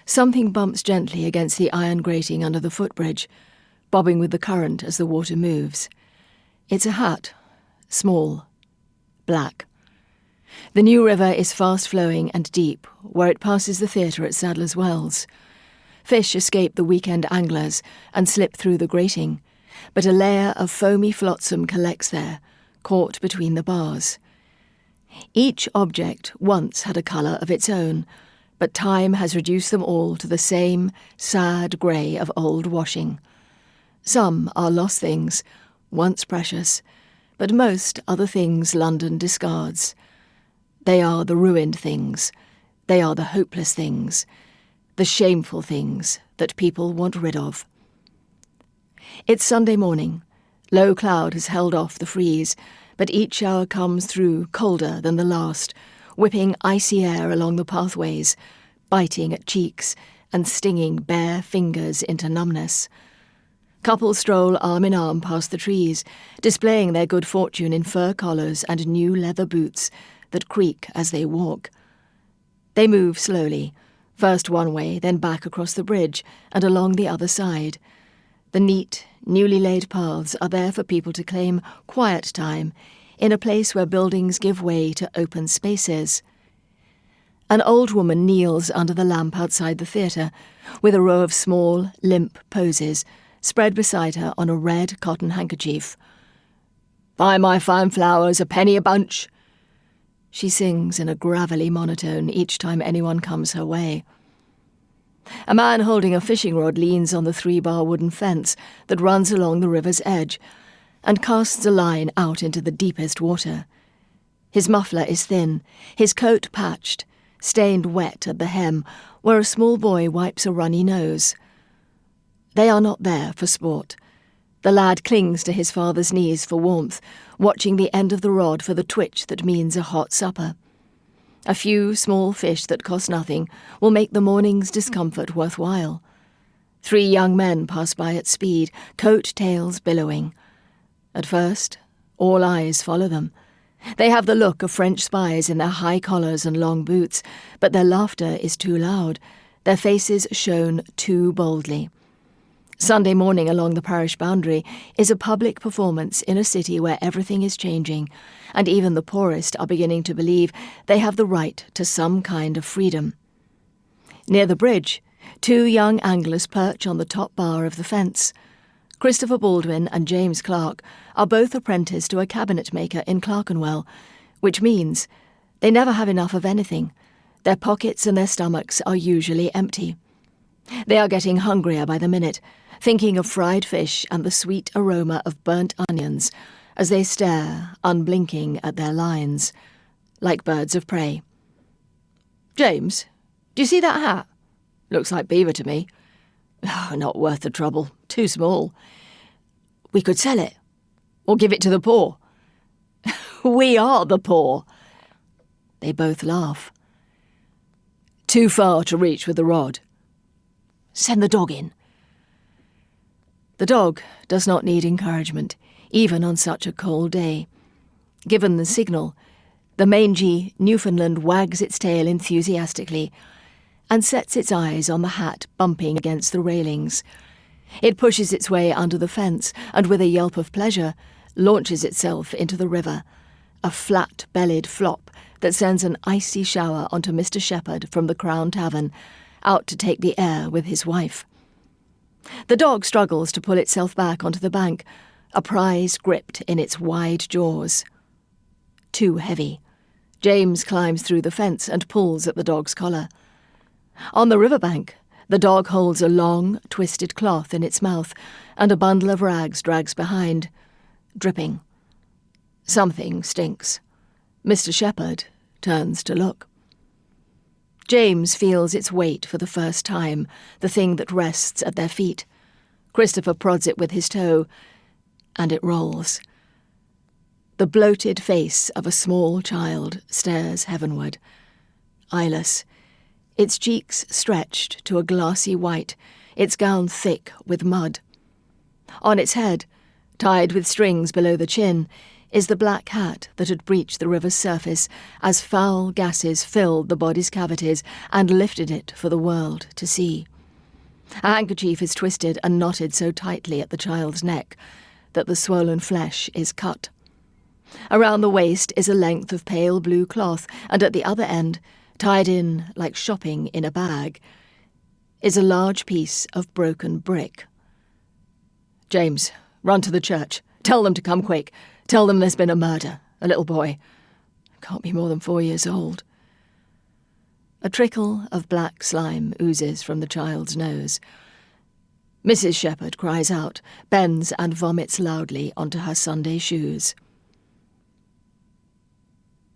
Something bumps gently against the iron grating under the footbridge, bobbing with the current as the water moves. It's a hat, small, black. The new river is fast-flowing and deep, where it passes the theatre at Sadler's Wells. Fish escape the weekend anglers and slip through the grating, but a layer of foamy flotsam collects there, caught between the bars. Each object once had a colour of its own, but time has reduced them all to the same sad grey of old washing. Some are lost things, once precious, but most are the things London discards. They are the ruined things, they are the hopeless things, the shameful things that people want rid of. It's Sunday morning. Low cloud has held off the freeze, but each shower comes through colder than the last, whipping icy air along the pathways, biting at cheeks and stinging bare fingers into numbness. Couples stroll arm in arm past the trees, displaying their good fortune in fur collars and new leather boots that creak as they walk. They move slowly, first one way, then back across the bridge and along the other side. The neat, newly laid paths are there for people to claim quiet time in a place where buildings give way to open spaces. An old woman kneels under the lamp outside the theatre, with a row of small, limp posies spread beside her on a red cotton handkerchief. "Buy my fine flowers a penny a bunch," she sings in a gravelly monotone each time anyone comes her way. A man holding a fishing rod leans on the 3-bar wooden fence that runs along the river's edge and casts a line out into the deepest water. His muffler is thin, his coat patched, stained wet at the hem, where a small boy wipes a runny nose. They are not there for sport. The lad clings to his father's knees for warmth, watching the end of the rod for the twitch that means a hot supper. A few small fish that cost nothing will make the morning's discomfort worthwhile. 3 young men pass by at speed, coat-tails billowing. At first, all eyes follow them. They have the look of French spies in their high collars and long boots, but their laughter is too loud, their faces shown too boldly. Sunday morning along the parish boundary is a public performance in a city where everything is changing, and even the poorest are beginning to believe they have the right to some kind of freedom. Near the bridge, 2 young anglers perch on the top bar of the fence. Christopher Baldwin and James Clark are both apprenticed to a cabinet maker in Clerkenwell, which means they never have enough of anything. Their pockets and their stomachs are usually empty. They are getting hungrier by the minute, thinking of fried fish and the sweet aroma of burnt onions as they stare, unblinking, at their lines, like birds of prey. "James, do you see that hat? Looks like beaver to me." "Oh, not worth the trouble. Too small." "We could sell it, or give it to the poor." "We are the poor." They both laugh. "Too far to reach with the rod." "Send the dog in." The dog does not need encouragement, even on such a cold day. Given the signal, the mangy Newfoundland wags its tail enthusiastically and sets its eyes on the hat bumping against the railings. It pushes its way under the fence and, with a yelp of pleasure, launches itself into the river, a flat-bellied flop that sends an icy shower onto Mr. Shepherd from the Crown Tavern, out to take the air with his wife. The dog struggles to pull itself back onto the bank, a prize gripped in its wide jaws. Too heavy. James climbs through the fence and pulls at the dog's collar. On the riverbank, the dog holds a long, twisted cloth in its mouth, and a bundle of rags drags behind, dripping. Something stinks. Mr. Shepherd turns to look. James feels its weight for the first time, the thing that rests at their feet. Christopher prods it with his toe, and it rolls. The bloated face of a small child stares heavenward, eyeless, its cheeks stretched to a glassy white, its gown thick with mud. On its head, tied with strings below the chin, is the black hat that had breached the river's surface as foul gases filled the body's cavities and lifted it for the world to see. A handkerchief is twisted and knotted so tightly at the child's neck that the swollen flesh is cut. Around the waist is a length of pale blue cloth, and at the other end, tied in like shopping in a bag, is a large piece of broken brick. "James, run to the church. Tell them to come quick. Tell them there's been a murder. A little boy. Can't be more than 4 years old." A trickle of black slime oozes from the child's nose. Mrs. Shepherd cries out, bends and vomits loudly onto her Sunday shoes.